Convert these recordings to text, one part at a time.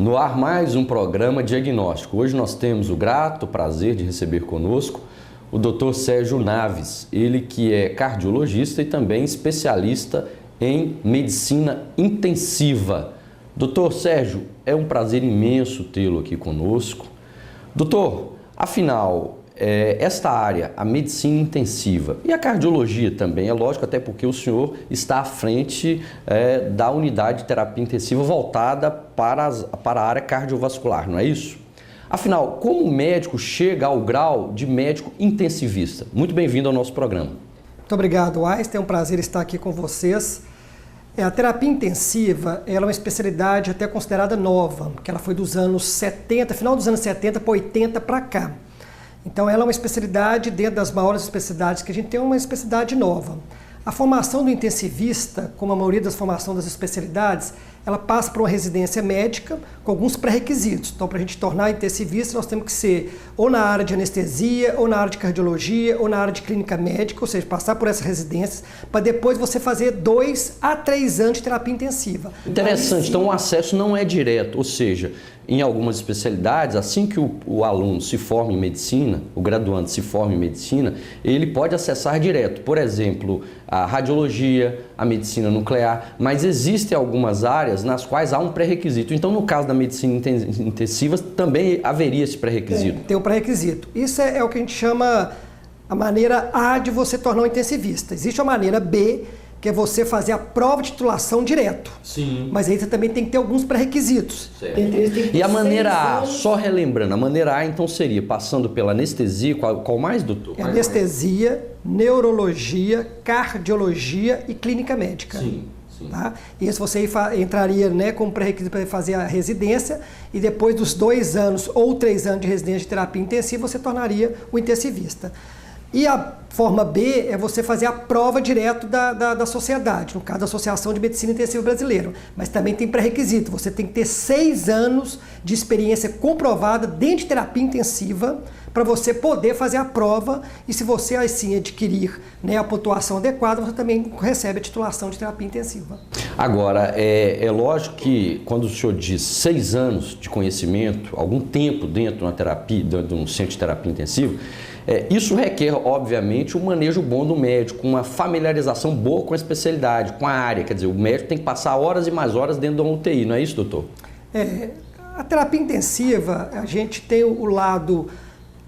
No ar mais um programa diagnóstico. Hoje nós temos o grato prazer de receber conosco o Dr. Sérgio Naves, ele que é cardiologista e também especialista em medicina intensiva. Doutor Sérgio, é um prazer imenso tê-lo aqui conosco. Doutor, afinal, esta área, a medicina intensiva e a cardiologia também, é lógico, até porque o senhor está à frente da unidade de terapia intensiva voltada para a área cardiovascular, não é isso? Afinal, como o médico chega ao grau de médico intensivista? Muito bem-vindo ao nosso programa. Muito obrigado, Einstein. É um prazer estar aqui com vocês. A terapia intensiva ela é uma especialidade até considerada nova, porque ela foi dos anos 70, final dos anos 70 para 80 para cá. Então ela é uma especialidade, dentro das maiores especialidades que a gente tem, uma especialidade nova. A formação do intensivista, como a maioria das formações das especialidades, ela passa por uma residência médica com alguns pré-requisitos. Então, para a gente tornar intensivista, nós temos que ser ou na área de anestesia, ou na área de cardiologia, ou na área de clínica médica, ou seja, passar por essas residências, para depois você fazer 2 a 3 anos de terapia intensiva. Interessante, então o acesso não é direto, ou seja, em algumas especialidades, assim que o aluno se forma em medicina, o graduando se forma em medicina, ele pode acessar direto, por exemplo, a radiologia, a medicina nuclear, mas existem algumas áreas nas quais há um pré-requisito. Então, no caso da medicina intensiva, também haveria esse pré-requisito? Tem um pré-requisito. Isso é o que a gente chama a maneira A de você tornar um intensivista. Existe a maneira B, que é você fazer a prova de titulação direto. Sim. Mas aí você também tem que ter alguns pré-requisitos. E a maneira A, só relembrando, a maneira A então seria passando pela anestesia, qual mais, doutor? Anestesia, neurologia, cardiologia e clínica médica. Sim. Tá? E isso você entraria, né, como pré-requisito para fazer a residência e depois dos 2 anos ou 3 anos de residência de terapia intensiva, você tornaria o intensivista. E a forma B é você fazer a prova direto da sociedade, no caso da Associação de Medicina Intensiva Brasileira. Mas também tem pré-requisito, você tem que ter 6 anos de experiência comprovada dentro de terapia intensiva para você poder fazer a prova e se você assim adquirir, né, a pontuação adequada, você também recebe a titulação de terapia intensiva. Agora, é lógico que quando o senhor diz 6 anos de conhecimento, algum tempo dentro de uma terapia, dentro de um centro de terapia intensiva, isso requer, obviamente, um manejo bom do médico, uma familiarização boa com a especialidade, com a área. Quer dizer, o médico tem que passar horas e mais horas dentro da UTI, não é isso, doutor? A terapia intensiva, a gente tem o lado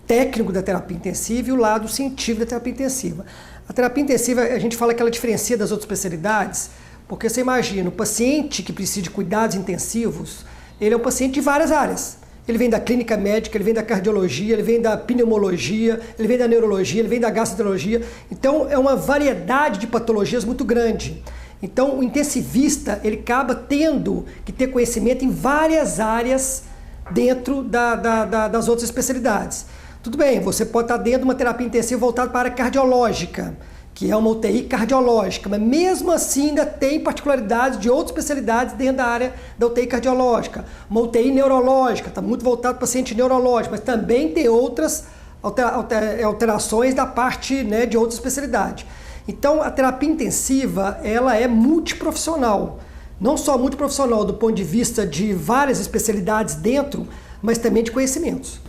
técnico da terapia intensiva e o lado científico da terapia intensiva. A terapia intensiva, a gente fala que ela diferencia das outras especialidades, porque você imagina, o paciente que precisa de cuidados intensivos, ele é um paciente de várias áreas. Ele vem da clínica médica, ele vem da cardiologia, ele vem da pneumologia, ele vem da neurologia, ele vem da gastroenterologia. Então, é uma variedade de patologias muito grande. Então, o intensivista, ele acaba tendo que ter conhecimento em várias áreas dentro das outras especialidades. Tudo bem, você pode estar dentro de uma terapia intensiva voltada para a área cardiológica, que é uma UTI cardiológica, mas mesmo assim ainda tem particularidades de outras especialidades dentro da área da UTI cardiológica. Uma UTI neurológica, está muito voltado para paciente neurológico, mas também tem outras alterações da parte, né, de outra especialidade. Então a terapia intensiva ela é multiprofissional, não só multiprofissional do ponto de vista de várias especialidades dentro, mas também de conhecimentos.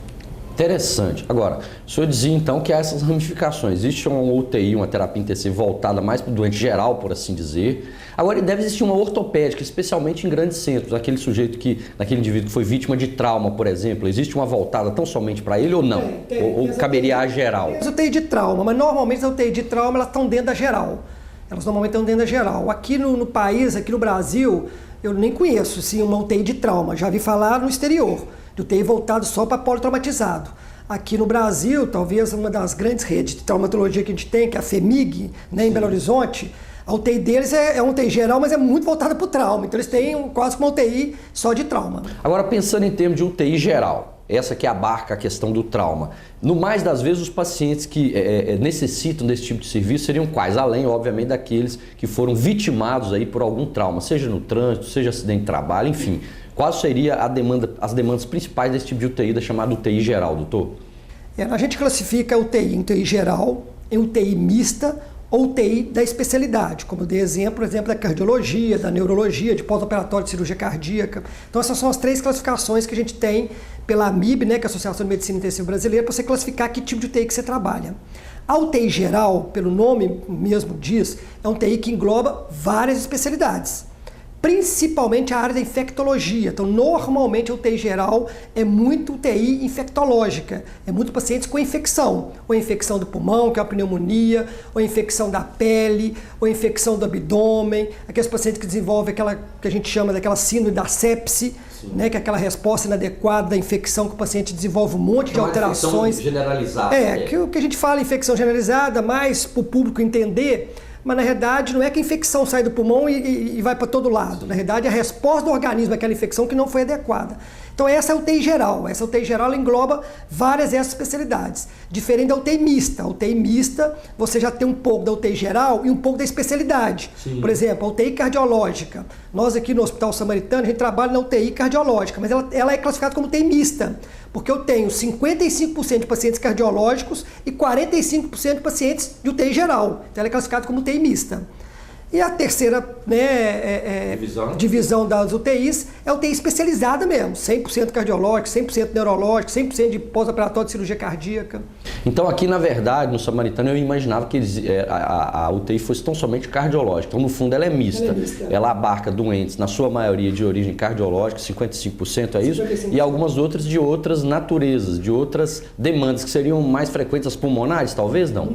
Interessante. Agora, o senhor dizia então que há essas ramificações. Existe uma UTI, uma terapia intensiva voltada mais para o doente geral, por assim dizer. Agora, deve existir uma ortopédica, especialmente em grandes centros. Aquele indivíduo que foi vítima de trauma, por exemplo. Existe uma voltada tão somente para ele ou não? Ou caberia a geral? As UTI de trauma, mas normalmente as UTI de trauma elas estão dentro da geral. Elas normalmente estão dentro da geral. Aqui no país, aqui no Brasil, eu nem conheço assim, uma UTI de trauma. Já vi falar no exterior. De UTI voltado só para politraumatizado. Aqui no Brasil, talvez uma das grandes redes de traumatologia que a gente tem, que é a FEMIG, né, em Belo Horizonte, a UTI deles é uma UTI geral, mas é muito voltada para o trauma. Então eles têm quase uma UTI só de trauma. Agora, pensando em termos de UTI geral, essa que abarca a questão do trauma, no mais das vezes os pacientes que necessitam desse tipo de serviço seriam quais? Além, obviamente, daqueles que foram vitimados aí por algum trauma, seja no trânsito, seja acidente de trabalho, enfim. Qual seria as demandas principais desse tipo de UTI, da chamada UTI geral, doutor? A gente classifica a UTI em UTI geral, em UTI mista ou UTI da especialidade, como eu dei exemplo, por exemplo, da cardiologia, da neurologia, de pós-operatório de cirurgia cardíaca. Então essas são as 3 classificações que a gente tem pela AMIB, né, que é a Associação de Medicina Intensiva Brasileira, para você classificar que tipo de UTI que você trabalha. A UTI geral, pelo nome mesmo diz, é um UTI que engloba várias especialidades, principalmente a área da infectologia. Então, normalmente a UTI geral é muito UTI infectológica, é muito pacientes com infecção, ou infecção do pulmão, que é a pneumonia, ou infecção da pele, ou infecção do abdômen, aqueles pacientes que desenvolvem aquela que a gente chama daquela síndrome da sepse, né, que é aquela resposta inadequada da infecção que o paciente desenvolve um monte de alterações. Generalizada. Que o que a gente fala infecção generalizada, mais para o público entender. Mas na realidade não é que a infecção sai do pulmão e vai para todo lado. Na realidade é a resposta do organismo àquela infecção que não foi adequada. Então essa é a UTI geral. Essa UTI geral ela engloba várias dessas especialidades. Diferente da UTI mista. A UTI mista você já tem um pouco da UTI geral e um pouco da especialidade. Sim. Por exemplo, a UTI cardiológica. Nós aqui no Hospital Samaritano a gente trabalha na UTI cardiológica, mas ela é classificada como UTI mista. Porque eu tenho 55% de pacientes cardiológicos e 45% de pacientes de UTI geral. Então ela é classificada como UTI mista. E a terceira divisão das UTIs é a UTI especializada mesmo, 100% cardiológico, 100% neurológico, 100% de pós-operatório de cirurgia cardíaca. Então aqui, na verdade, no Samaritano, eu imaginava que a UTI fosse tão somente cardiológica. Então, no fundo, ela é mista. Ela abarca doentes, na sua maioria, de origem cardiológica, 55%, é isso? 55%. E algumas outras de outras naturezas, de outras demandas, que seriam mais frequentes as pulmonares, talvez, não?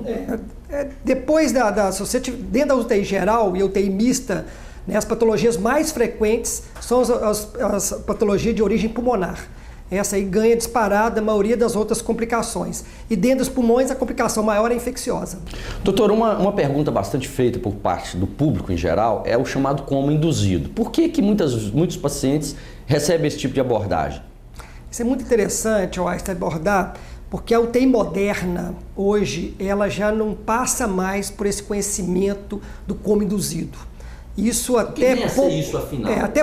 Depois se você dentro da UTI geral e UTI mista, né, as patologias mais frequentes são as patologias de origem pulmonar. Essa aí ganha disparada a maioria das outras complicações. E dentro dos pulmões a complicação maior é infecciosa. Doutor, uma pergunta bastante feita por parte do público em geral é o chamado coma induzido. Por que muitos pacientes recebem esse tipo de abordagem? Isso é muito interessante, Einstein, abordar, porque a UTI moderna, hoje, ela já não passa mais por esse conhecimento do coma induzido. Isso até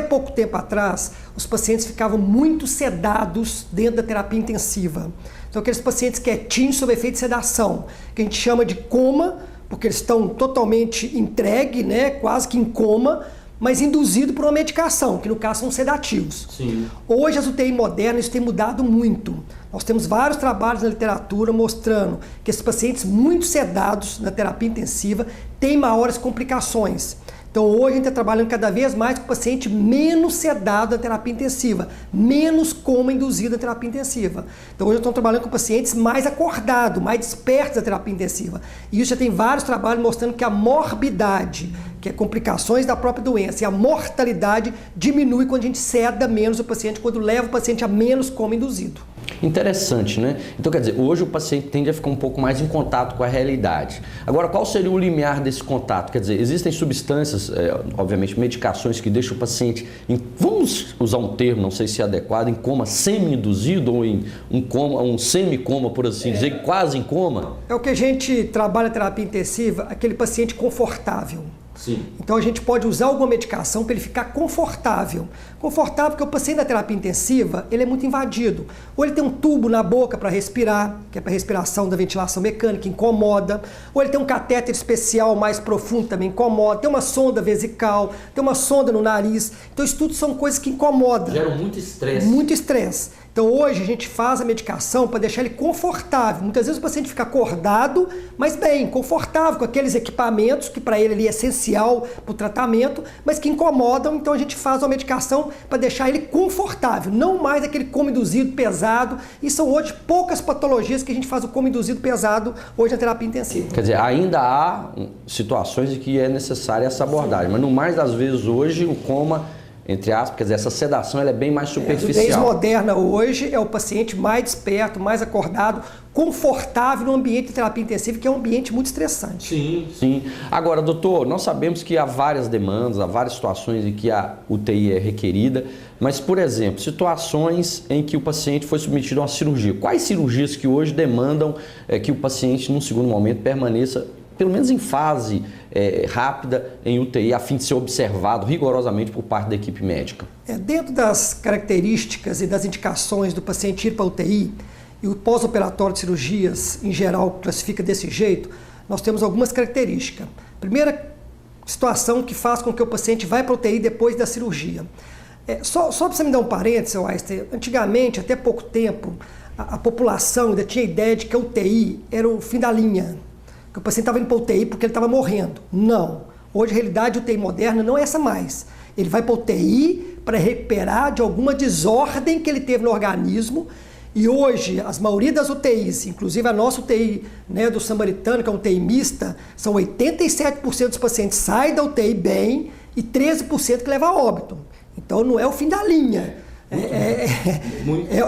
pouco tempo atrás, os pacientes ficavam muito sedados dentro da terapia intensiva. Então, aqueles pacientes quietinhos sob efeito de sedação, que a gente chama de coma, porque eles estão totalmente entregues, né, quase que em coma, mas induzido por uma medicação, que no caso são sedativos. Sim. Hoje as UTI modernas, isso tem mudado muito. Nós temos vários trabalhos na literatura mostrando que esses pacientes muito sedados na terapia intensiva têm maiores complicações. Então hoje a gente está trabalhando cada vez mais com o paciente menos sedado na terapia intensiva, menos coma induzido na terapia intensiva. Então hoje estamos trabalhando com pacientes mais acordados, mais despertos da terapia intensiva. E isso já tem vários trabalhos mostrando que a morbidade, que é complicações da própria doença, e a mortalidade diminui quando a gente seda menos o paciente, quando leva o paciente a menos coma induzido. Interessante, né? Então, quer dizer, hoje o paciente tende a ficar um pouco mais em contato com a realidade. Agora, qual seria o limiar desse contato? Quer dizer, existem substâncias, obviamente, medicações que deixam o paciente vamos usar um termo, não sei se é adequado, em coma semi-induzido ou em um semicoma, por assim dizer, quase em coma? É o que a gente trabalha na terapia intensiva, aquele paciente confortável. Sim. Então a gente pode usar alguma medicação para ele ficar confortável. Confortável porque o paciente da terapia intensiva, ele é muito invadido. Ou ele tem um tubo na boca para respirar, que é para respiração da ventilação mecânica, incomoda. Ou ele tem um catéter especial mais profundo, também incomoda. Tem uma sonda vesical, tem uma sonda no nariz. Então isso tudo são coisas que incomodam. Geram muito estresse. Muito estresse. Então hoje a gente faz a medicação para deixar ele confortável. Muitas vezes o paciente fica acordado, mas bem, confortável com aqueles equipamentos que para ele ali é essencial para o tratamento, mas que incomodam. Então a gente faz uma medicação para deixar ele confortável, não mais aquele coma induzido pesado. E são hoje poucas patologias que a gente faz o coma induzido pesado hoje na terapia intensiva. Quer dizer, ainda há situações em que é necessária essa abordagem, mas no mais das vezes hoje o coma, entre aspas, quer dizer, essa sedação ela é bem mais superficial. A UTI moderna hoje é o paciente mais desperto, mais acordado, confortável no ambiente de terapia intensiva, que é um ambiente muito estressante. Sim, sim. Agora, doutor, nós sabemos que há várias demandas, há várias situações em que a UTI é requerida, mas, por exemplo, situações em que o paciente foi submetido a uma cirurgia. Quais cirurgias que hoje demandam que o paciente, num segundo momento, permaneça pelo menos em fase rápida em UTI, a fim de ser observado rigorosamente por parte da equipe médica? Dentro das características e das indicações do paciente ir para a UTI, e o pós-operatório de cirurgias, em geral, classifica desse jeito, nós temos algumas características. Primeira situação que faz com que o paciente vá para a UTI depois da cirurgia. Só para você me dar um parênteses, Einstein, antigamente, até pouco tempo, a população ainda tinha a ideia de que a UTI era o fim da linha, que o paciente estava indo para a UTI porque ele estava morrendo. Não. Hoje, a realidade, a UTI moderna não é essa mais. Ele vai para a UTI para recuperar de alguma desordem que ele teve no organismo. E hoje, a maioria das UTIs, inclusive a nossa UTI, né, do Samaritano, que é uma UTI mista, são 87% dos pacientes saem da UTI bem e 13% que leva a óbito. Então, não é o fim da linha.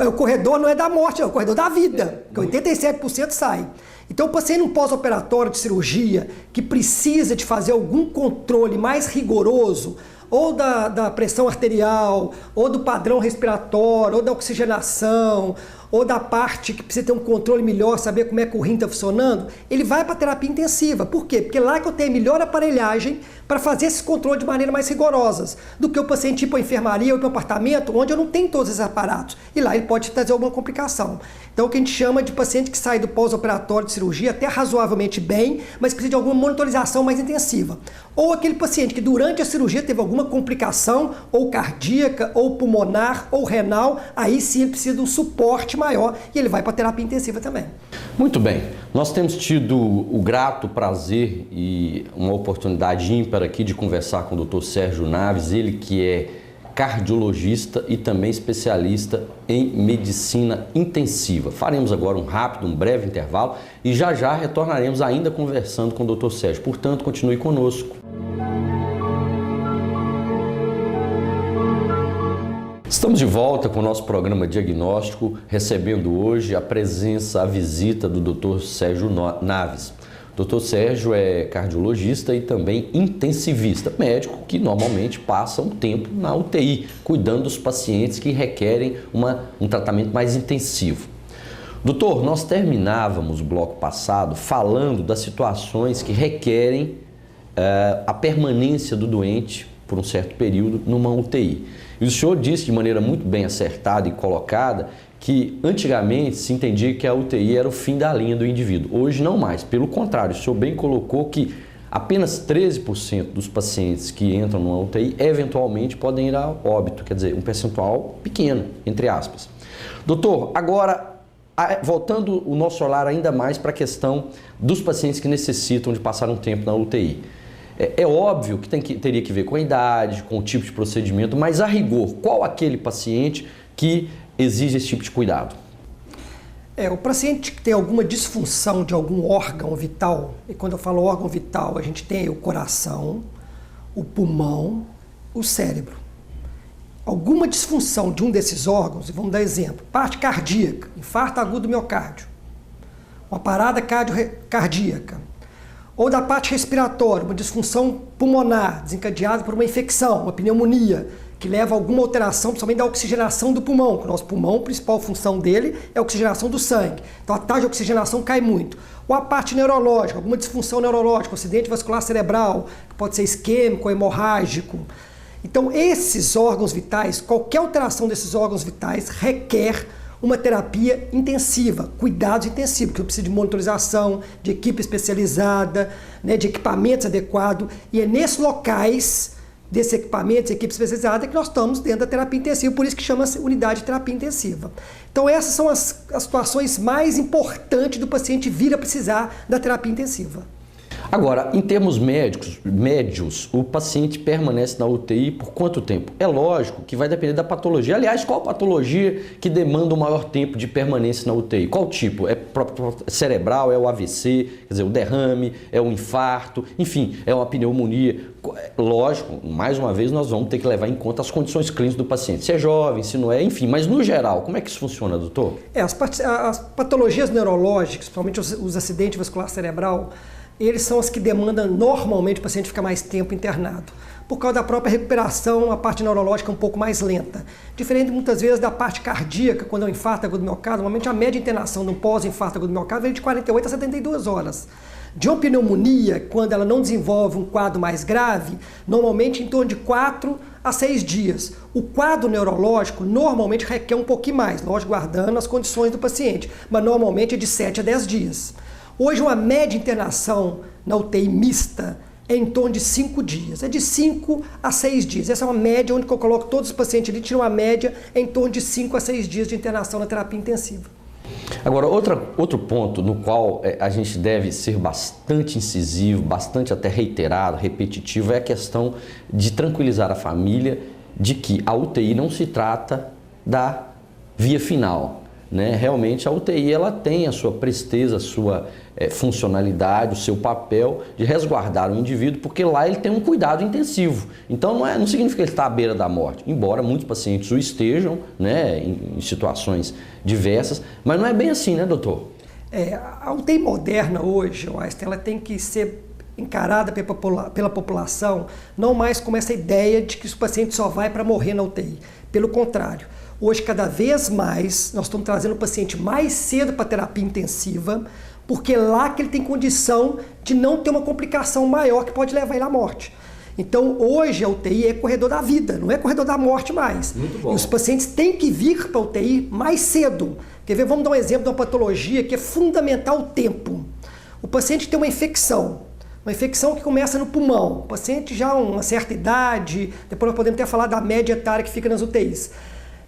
O corredor não é da morte, é o corredor da vida, que 87% sai. Então, o paciente no pós-operatório de cirurgia que precisa de fazer algum controle mais rigoroso, ou da pressão arterial, ou do padrão respiratório, ou da oxigenação, ou da parte que precisa ter um controle melhor, saber como é que o rim está funcionando, ele vai para a terapia intensiva. Por quê? Porque lá que eu tenho melhor aparelhagem para fazer esses controles de maneira mais rigorosas do que o paciente ir para a enfermaria ou para o apartamento, onde eu não tenho todos esses aparatos. E lá ele pode trazer alguma complicação. Então, o que a gente chama de paciente que sai do pós-operatório de cirurgia até razoavelmente bem, mas precisa de alguma monitorização mais intensiva. Ou aquele paciente que durante a cirurgia teve alguma complicação, ou cardíaca, ou pulmonar, ou renal, aí sim ele precisa de um suporte maior e ele vai para a terapia intensiva também. Muito bem, nós temos tido o grato prazer e uma oportunidade ímpar aqui de conversar com o Dr. Sérgio Naves, ele que é cardiologista e também especialista em medicina intensiva. Faremos agora um breve intervalo e já retornaremos ainda conversando com o Dr. Sérgio. Portanto, continue conosco. Estamos de volta com o nosso programa Diagnóstico, recebendo hoje a visita do Dr. Sérgio Naves. O Dr. Sérgio é cardiologista e também intensivista, médico que normalmente passa um tempo na UTI, cuidando dos pacientes que requerem um tratamento mais intensivo. Doutor, nós terminávamos o bloco passado falando das situações que requerem a permanência do doente por um certo período numa UTI. E o senhor disse de maneira muito bem acertada e colocada que antigamente se entendia que a UTI era o fim da linha do indivíduo. Hoje não mais, pelo contrário, o senhor bem colocou que apenas 13% dos pacientes que entram numa UTI eventualmente podem ir a óbito, quer dizer, um percentual pequeno, entre aspas. Doutor, agora, voltando o nosso olhar ainda mais para a questão dos pacientes que necessitam de passar um tempo na UTI. É óbvio que teria que ver com a idade, com o tipo de procedimento, mas a rigor, qual aquele paciente que exige esse tipo de cuidado? O paciente que tem alguma disfunção de algum órgão vital, e quando eu falo órgão vital, a gente tem o coração, o pulmão, o cérebro. Alguma disfunção de um desses órgãos, e vamos dar exemplo, parte cardíaca, infarto agudo do miocárdio, uma parada cardíaca, ou da parte respiratória, uma disfunção pulmonar desencadeada por uma infecção, uma pneumonia, que leva a alguma alteração, principalmente da oxigenação do pulmão. O nosso pulmão, a principal função dele é a oxigenação do sangue. Então a taxa de oxigenação cai muito. Ou a parte neurológica, alguma disfunção neurológica, um acidente vascular cerebral, que pode ser isquêmico ou hemorrágico. Então esses órgãos vitais, qualquer alteração desses órgãos vitais requer uma terapia intensiva, cuidados intensivos, que precisa de monitorização, de equipe especializada, né, de equipamentos adequados. E é nesses locais desses equipamentos, equipe especializada, que nós estamos dentro da terapia intensiva, por isso que chama-se unidade de terapia intensiva. Então essas são as situações mais importantes do paciente vir a precisar da terapia intensiva. Agora, em termos médios, o paciente permanece na UTI por quanto tempo? É lógico que vai depender da patologia. Aliás, qual patologia que demanda o maior tempo de permanência na UTI? Qual tipo? É cerebral, é o AVC, quer dizer, o derrame, é o infarto, enfim, é uma pneumonia. Lógico, mais uma vez, nós vamos ter que levar em conta as condições clínicas do paciente. Se é jovem, se não é, enfim. Mas, no geral, como é que isso funciona, doutor? As patologias neurológicas, principalmente os acidentes vascular cerebral, eles são as que demandam normalmente o paciente ficar mais tempo internado. Por causa da própria recuperação, a parte neurológica é um pouco mais lenta. Diferente muitas vezes da parte cardíaca, quando é um infarto agudo do miocárdio, normalmente a média de internação de um pós-infarto agudo do miocárdio vem de 48 a 72 horas. De uma pneumonia, quando ela não desenvolve um quadro mais grave, normalmente em torno de 4 a 6 dias. O quadro neurológico normalmente requer um pouquinho mais, lógico, guardando as condições do paciente, mas normalmente é de 7 a 10 dias. Hoje, uma média internação na UTI mista é em torno de 5 dias. É de 5 a 6 dias. Essa é uma média onde eu coloco todos os pacientes ali, tiro uma média em torno de 5 a 6 dias de internação na terapia intensiva. Agora, outro ponto no qual a gente deve ser bastante incisivo, bastante até reiterado, repetitivo, é a questão de tranquilizar a família de que a UTI não se trata da via final, né? Realmente a UTI ela tem a sua presteza, a sua funcionalidade, o seu papel de resguardar o indivíduo, porque lá ele tem um cuidado intensivo. Então não significa que ele está à beira da morte, embora muitos pacientes o estejam, né, em situações diversas, mas não é bem assim, né, doutor? A UTI moderna hoje, Einstein, ela tem que ser encarada pela população não mais como essa ideia de que o paciente só vai para morrer na UTI. Pelo contrário, hoje cada vez mais nós estamos trazendo o paciente mais cedo para a terapia intensiva, porque é lá que ele tem condição de não ter uma complicação maior que pode levar ele à morte. Então hoje a UTI é corredor da vida, não é corredor da morte mais. Muito bom. E os pacientes têm que vir para a UTI mais cedo. Quer ver? Vamos dar um exemplo de uma patologia que é fundamental: o tempo. O paciente tem uma infecção que começa no pulmão. O paciente já uma certa idade, depois nós podemos até falar da média etária que fica nas UTIs.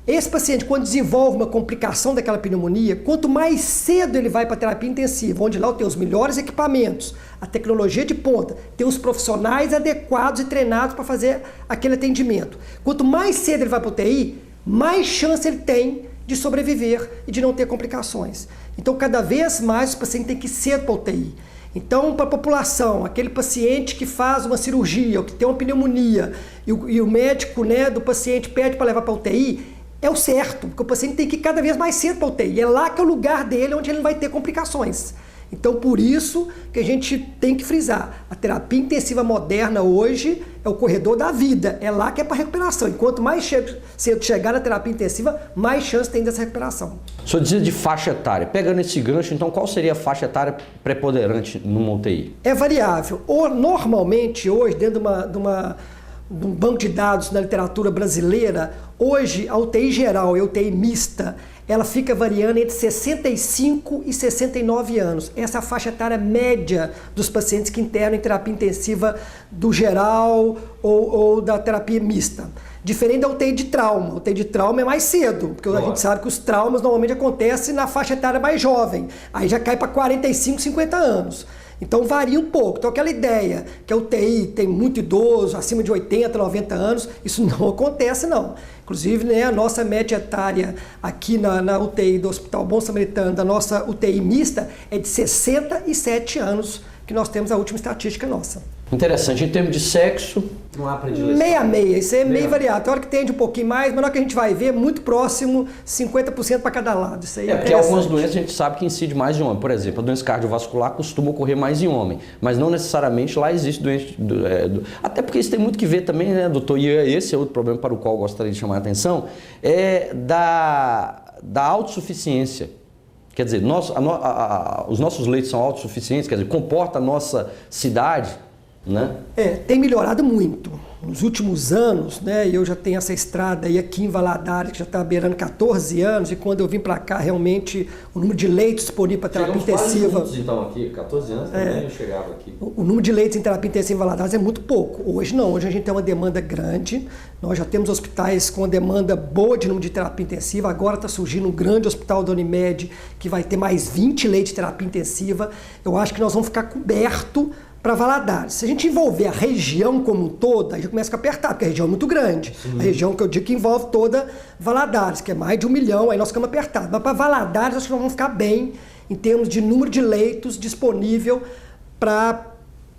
Esse paciente, quando desenvolve uma complicação daquela pneumonia, quanto mais cedo ele vai para a terapia intensiva, onde lá tem os melhores equipamentos, a tecnologia de ponta, tem os profissionais adequados e treinados para fazer aquele atendimento. Quanto mais cedo ele vai para a UTI, mais chance ele tem de sobreviver e de não ter complicações. Então, cada vez mais o paciente tem que ir cedo para a UTI. Então, para a população, aquele paciente que faz uma cirurgia ou que tem uma pneumonia e o médico, né, do paciente pede para levar para a UTI, é o certo, porque o paciente tem que ir cada vez mais cedo para a UTI. É lá que é o lugar dele, onde ele não vai ter complicações. Então, por isso que a gente tem que frisar, a terapia intensiva moderna hoje é o corredor da vida, é lá que é para recuperação. E quanto mais cedo chegar na terapia intensiva, mais chance tem dessa recuperação. O senhor dizia de faixa etária. Pegando esse gancho, então, qual seria a faixa etária preponderante numa UTI? É variável. Normalmente, hoje, dentro de um banco de dados na literatura brasileira, hoje a UTI geral e a UTI mista, ela fica variando entre 65 e 69 anos. Essa é a faixa etária média dos pacientes que internam em terapia intensiva do geral ou da terapia mista. Diferente da UTI de trauma. A UTI de trauma é mais cedo, porque a gente sabe que os traumas normalmente acontecem na faixa etária mais jovem. Aí já cai para 45, 50 anos. Então varia um pouco. Então aquela ideia que a UTI tem muito idoso, acima de 80, 90 anos, isso não acontece não. Inclusive, né, a nossa média etária aqui na UTI do Hospital Bom Samaritano, da nossa UTI mista, é de 67 anos, que nós temos a última estatística nossa. Interessante. Em termos de sexo, não há predileção? Meia. Isso é meio variado. Tem hora que tende um pouquinho mais, mas na hora que a gente vai ver, muito próximo, 50% para cada lado. Isso aí porque algumas doenças a gente sabe que incide mais em homem. Por exemplo, a doença cardiovascular costuma ocorrer mais em homem, mas não necessariamente lá existe doença... Até porque isso tem muito que ver também, né, doutor? E esse é outro problema para o qual eu gostaria de chamar a atenção, é da autossuficiência. Quer dizer, os nossos leitos são autossuficientes, quer dizer, comporta a nossa cidade, né? Tem melhorado muito. Nos últimos anos, né, eu já tenho essa estrada aí aqui em Valadares, que já está beirando 14 anos, e quando eu vim para cá, realmente, o número de leitos disponível para terapia intensiva... Juntos, então, aqui, 14 anos também eu chegava aqui. O número de leitos em terapia intensiva em Valadares é muito pouco. Hoje não, hoje a gente tem uma demanda grande, nós já temos hospitais com uma demanda boa de número de terapia intensiva, agora está surgindo um grande hospital da Unimed, que vai ter mais 20 leitos de terapia intensiva. Eu acho que nós vamos ficar cobertos para Valadares. Se a gente envolver a região como um todo, aí já começa a ficar apertado, porque a região é muito grande. Sim. A região que eu digo que envolve toda Valadares, que é mais de 1 milhão, aí nós ficamos apertados. Mas para Valadares, acho que nós vamos ficar bem em termos de número de leitos disponível para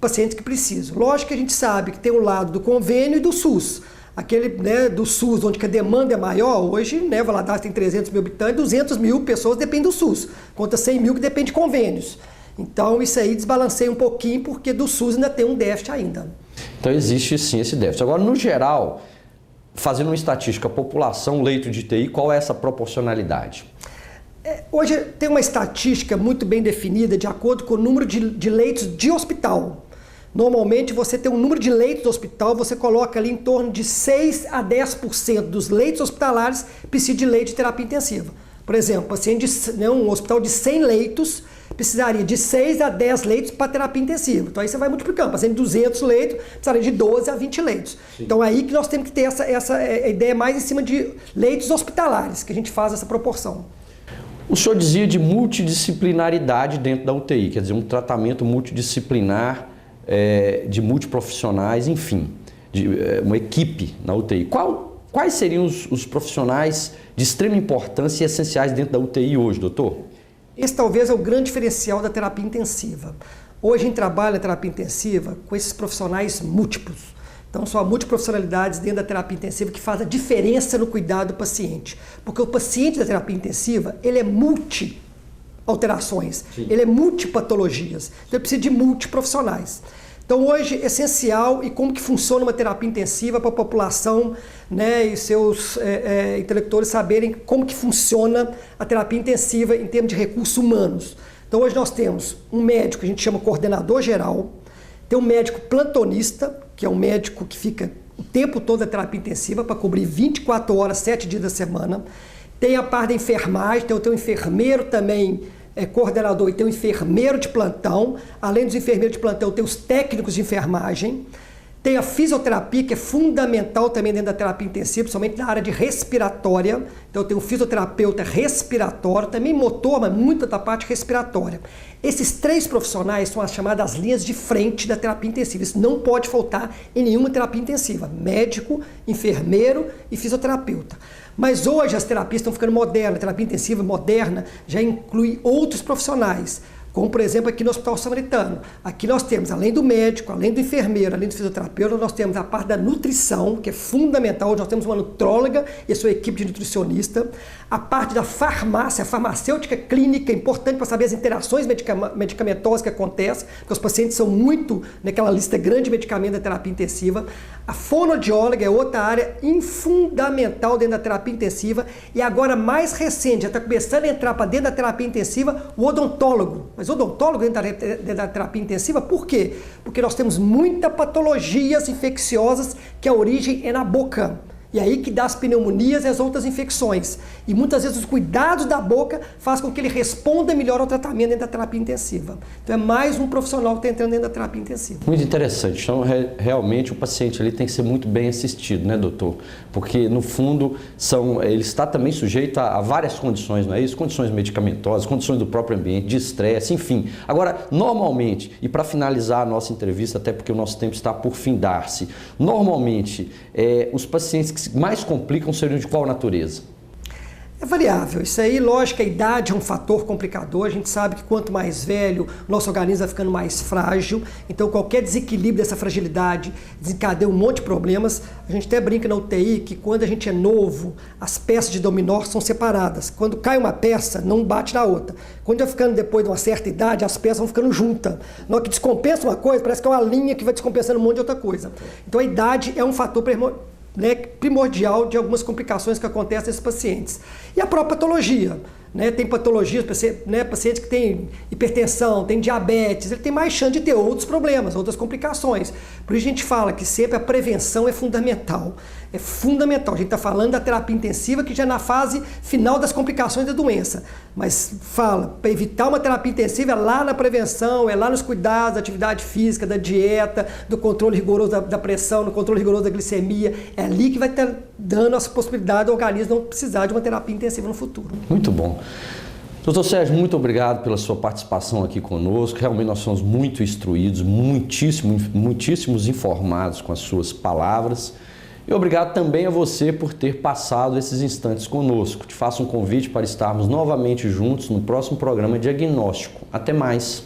pacientes que precisam. Lógico que a gente sabe que tem o lado do convênio e do SUS. Aquele, né, do SUS, onde a demanda é maior, hoje, né, Valadares tem 300 mil habitantes, 200 mil pessoas dependem do SUS, contra 100 mil que depende de convênios. Então, isso aí desbalanceia um pouquinho, porque do SUS ainda tem um déficit ainda. Então, existe sim esse déficit. Agora, no geral, fazendo uma estatística, população, leito de UTI, qual é essa proporcionalidade? Hoje tem uma estatística muito bem definida de acordo com o número de leitos de hospital. Normalmente, você tem um número de leitos do hospital, você coloca ali em torno de 6 a 10% dos leitos hospitalares precisa de leito de terapia intensiva. Por exemplo, paciente um hospital de 100 leitos precisaria de 6 a 10 leitos para terapia intensiva. Então aí você vai multiplicando, paciente de 200 leitos, precisaria de 12 a 20 leitos. Sim. Então aí que nós temos que ter essa ideia mais em cima de leitos hospitalares, que a gente faz essa proporção. O senhor dizia de multidisciplinaridade dentro da UTI, quer dizer, um tratamento multidisciplinar, de multiprofissionais, enfim, de uma equipe na UTI. Quais seriam os profissionais de extrema importância e essenciais dentro da UTI hoje, doutor? Esse talvez é o grande diferencial da terapia intensiva. Hoje a gente trabalha na terapia intensiva com esses profissionais múltiplos. Então são multiprofissionalidades dentro da terapia intensiva que faz a diferença no cuidado do paciente. Porque o paciente da terapia intensiva, ele é multi-alterações, ele é multipatologias. Então ele precisa de multiprofissionais. Então hoje é essencial e como que funciona uma terapia intensiva para a população, né, e seus intelectores saberem como que funciona a terapia intensiva em termos de recursos humanos. Então hoje nós temos um médico que a gente chama coordenador geral, tem um médico plantonista, que é um médico que fica o tempo todo na terapia intensiva para cobrir 24 horas, 7 dias da semana. Tem a parte da enfermagem, então tem um enfermeiro também, coordenador, e tem um enfermeiro de plantão. Além dos enfermeiros de plantão, tem os técnicos de enfermagem. Tem a fisioterapia, que é fundamental também dentro da terapia intensiva, principalmente na área de respiratória. Então tem um fisioterapeuta respiratório, também motor, mas muita da parte respiratória. Esses 3 profissionais são as chamadas linhas de frente da terapia intensiva. Isso não pode faltar em nenhuma terapia intensiva. Médico, enfermeiro e fisioterapeuta. Mas hoje as terapias estão ficando modernas. A terapia intensiva moderna já inclui outros profissionais. Como, por exemplo, aqui no Hospital Samaritano. Aqui nós temos, além do médico, além do enfermeiro, além do fisioterapeuta, nós temos a parte da nutrição, que é fundamental. Hoje nós temos uma nutróloga e a sua equipe de nutricionista. A parte da farmácia, a farmacêutica clínica, importante para saber as interações medicamentosas que acontecem, porque os pacientes são muito naquela lista grande de medicamentos da terapia intensiva. A fonoaudióloga é outra área fundamental dentro da terapia intensiva. E agora, mais recente, já está começando a entrar para dentro da terapia intensiva, o odontólogo. Mas odontólogo dentro da terapia intensiva, por quê? Porque nós temos muitas patologias infecciosas que a origem é na boca. E aí que dá as pneumonias e as outras infecções. E muitas vezes os cuidados da boca fazem com que ele responda melhor ao tratamento dentro da terapia intensiva. Então é mais um profissional que está entrando dentro da terapia intensiva. Muito interessante. Então realmente o paciente ali tem que ser muito bem assistido, né, doutor? Porque no fundo ele está também sujeito a várias condições, não é isso? Condições medicamentosas, condições do próprio ambiente, de estresse, enfim. Agora, normalmente, e para finalizar a nossa entrevista, até porque o nosso tempo está por findar-se, normalmente os pacientes que mais complicam seriam de qual natureza? É variável. Isso aí, lógico, a idade é um fator complicador. A gente sabe que quanto mais velho, o nosso organismo vai ficando mais frágil. Então, qualquer desequilíbrio dessa fragilidade desencadeia um monte de problemas. A gente até brinca na UTI que quando a gente é novo, as peças de dominó são separadas. Quando cai uma peça, não bate na outra. Quando vai ficando depois de uma certa idade, as peças vão ficando juntas. Na hora que descompensa uma coisa, parece que é uma linha que vai descompensando um monte de outra coisa. Então, a idade é um fator primordial de algumas complicações que acontecem nesses pacientes. E a própria patologia. Tem patologias, pacientes que têm hipertensão, têm diabetes, ele tem mais chance de ter outros problemas, outras complicações. Por isso a gente fala que sempre a prevenção é fundamental. É fundamental. A gente está falando da terapia intensiva que já é na fase final das complicações da doença. Mas para evitar uma terapia intensiva é lá na prevenção, é lá nos cuidados da atividade física, da dieta, do controle rigoroso da pressão, do controle rigoroso da glicemia. É ali que vai estar dando essa possibilidade do organismo não precisar de uma terapia intensiva no futuro. Muito bom. Doutor Sérgio, muito obrigado pela sua participação aqui conosco. Realmente nós somos muito instruídos, muitíssimos informados com as suas palavras. E obrigado também a você por ter passado esses instantes conosco. Te faço um convite para estarmos novamente juntos no próximo programa Diagnóstico. Até mais!